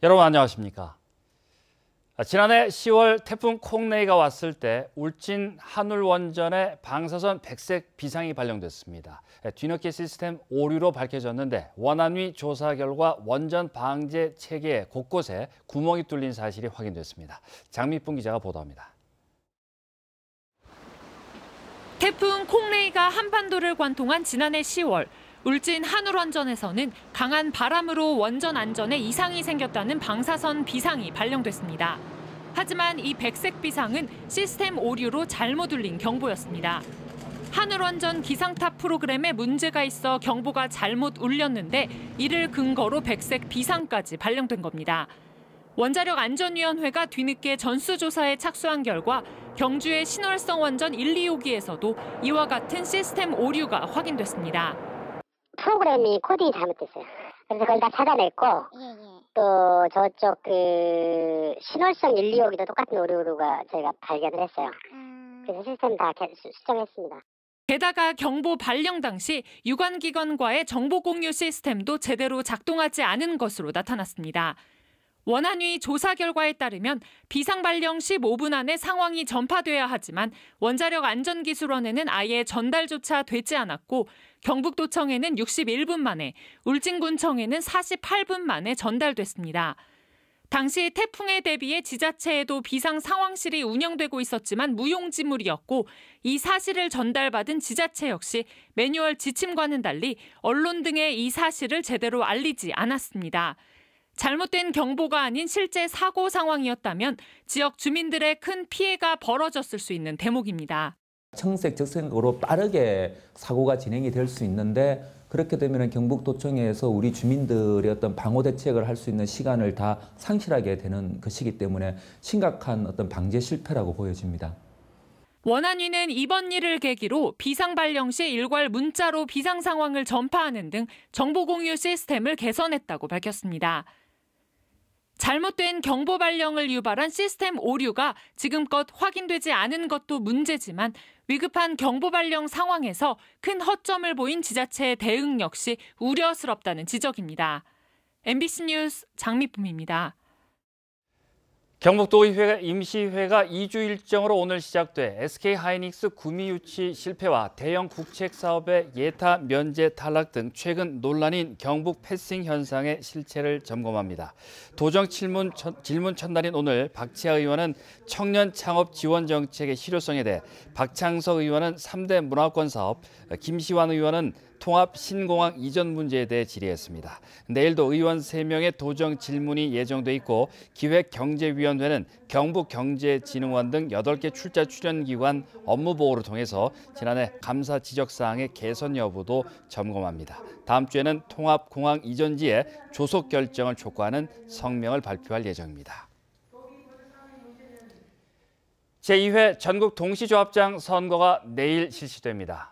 여러분 안녕하십니까? 지난해 10월 태풍 콩레이가 왔을 때 울진 한울원전에 방사선 백색 비상이 발령됐습니다. 뒤늦게 시스템 오류로 밝혀졌는데 원안위 조사 결과 원전 방제 체계 곳곳에 구멍이 뚫린 사실이 확인됐습니다. 장미쁨 기자가 보도합니다. 태풍 콩레이가 한반도를 관통한 지난해 10월, 울진 한울원전에서는 강한 바람으로 원전 안전에 이상이 생겼다는 방사선 비상이 발령됐습니다. 하지만 이 백색 비상은 시스템 오류로 잘못 울린 경보였습니다. 한울원전 기상탑 프로그램에 문제가 있어 경보가 잘못 울렸는데 이를 근거로 백색 비상까지 발령된 겁니다. 원자력안전위원회가 뒤늦게 전수조사에 착수한 결과 경주의 신월성 원전 1, 2호기에서도 이와 같은 시스템 오류가 확인됐습니다. 프로그램이 코딩이 잘못됐어요. 그래서 그걸 다 찾아냈고 또 저쪽 신월성 1, 2호기도 똑같은 오류가 저희가 발견을 했어요. 그래서 시스템 다 수정했습니다. 게다가 경보 발령 당시 유관기관과의 정보 공유 시스템도 제대로 작동하지 않은 것으로 나타났습니다. 원안위 조사 결과에 따르면 비상 발령 15분 안에 상황이 전파돼야 하지만 원자력안전기술원에는 아예 전달조차 되지 않았고 경북도청에는 61분 만에, 울진군청에는 48분 만에 전달됐습니다. 당시 태풍에 대비해 지자체에도 비상 상황실이 운영되고 있었지만 무용지물이었고 이 사실을 전달받은 지자체 역시 매뉴얼 지침과는 달리 언론 등에 이 사실을 제대로 알리지 않았습니다. 잘못된 경보가 아닌 실제 사고 상황이었다면 지역 주민들의 큰 피해가 벌어졌을 수 있는 대목입니다. 청색, 적색으로 빠르게 사고가 진행이 될 수 있는데 그렇게 되면 경북도청에서 우리 주민들의 어떤 방호 대책을 할 수 있는 시간을 다 상실하게 되는 것이기 때문에 심각한 어떤 방제 실패라고 보여집니다. 원안위는 이번 일을 계기로 비상 발령 시 일괄 문자로 비상 상황을 전파하는 등 정보 공유 시스템을 개선했다고 밝혔습니다. 잘못된 경보 발령을 유발한 시스템 오류가 지금껏 확인되지 않은 것도 문제지만 위급한 경보 발령 상황에서 큰 허점을 보인 지자체의 대응 역시 우려스럽다는 지적입니다. MBC 뉴스 장미쁨입니다. 경북도의회 임시회가 2주 일정으로 오늘 시작돼 SK하이닉스 구미 유치 실패와 대형 국책 사업의 예타 면제 탈락 등 최근 논란인 경북 패싱 현상의 실체를 점검합니다. 도정 질문 첫날인 오늘 박지하 의원은 청년 창업 지원 정책의 실효성에 대해, 박창석 의원은 3대 문화권 사업, 김시환 의원은 통합 신공항 이전 문제에 대해 질의했습니다. 내일도 의원 3명의 도정 질문이 예정돼 있고 기획경제위원회는 경북경제진흥원 등 8개 출자 출연기관 업무 보고를 통해서 지난해 감사 지적사항의 개선 여부도 점검합니다. 다음 주에는 통합공항 이전지에 조속 결정을 촉구하는 성명을 발표할 예정입니다. 제2회 전국 동시조합장 선거가 내일 실시됩니다.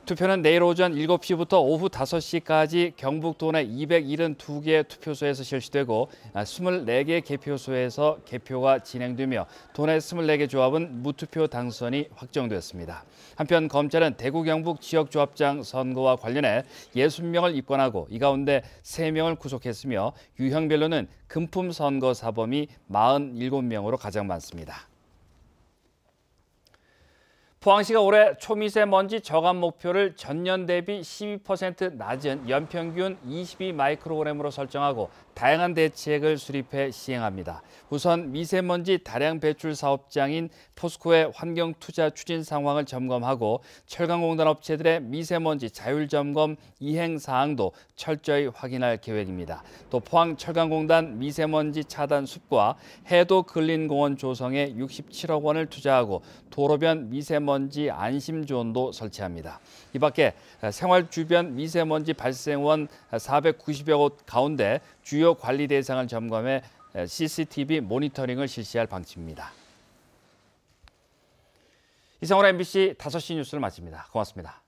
투표는 내일 오전 7시부터 오후 5시까지 경북도 내 272개 투표소에서 실시되고 24개 개표소에서 개표가 진행되며 도내 24개 조합은 무투표 당선이 확정됐습니다. 한편 검찰은 대구 경북 지역조합장 선거와 관련해 60명을 입건하고 이 가운데 3명을 구속했으며 유형별로는 금품 선거 사범이 47명으로 가장 많습니다. 포항시가 올해 초미세먼지 저감 목표를 전년 대비 12% 낮은 연평균 22마이크로그램으로 설정하고 다양한 대책을 수립해 시행합니다. 우선 미세먼지 다량 배출 사업장인 포스코의 환경투자 추진 상황을 점검하고 철강공단 업체들의 미세먼지 자율점검 이행 사항도 철저히 확인할 계획입니다. 또 포항철강공단 미세먼지 차단 숲과 해도 근린공원 조성에 67억 원을 투자하고 도로변 미세먼지 안심존도 설치합니다. 이 밖에 생활 주변 미세먼지 발생원 490여 곳 가운데 주요 관리 대상을 점검해 CCTV 모니터링을 실시할 방침입니다. 이상으로 MBC 5시 뉴스를 마칩니다. 고맙습니다.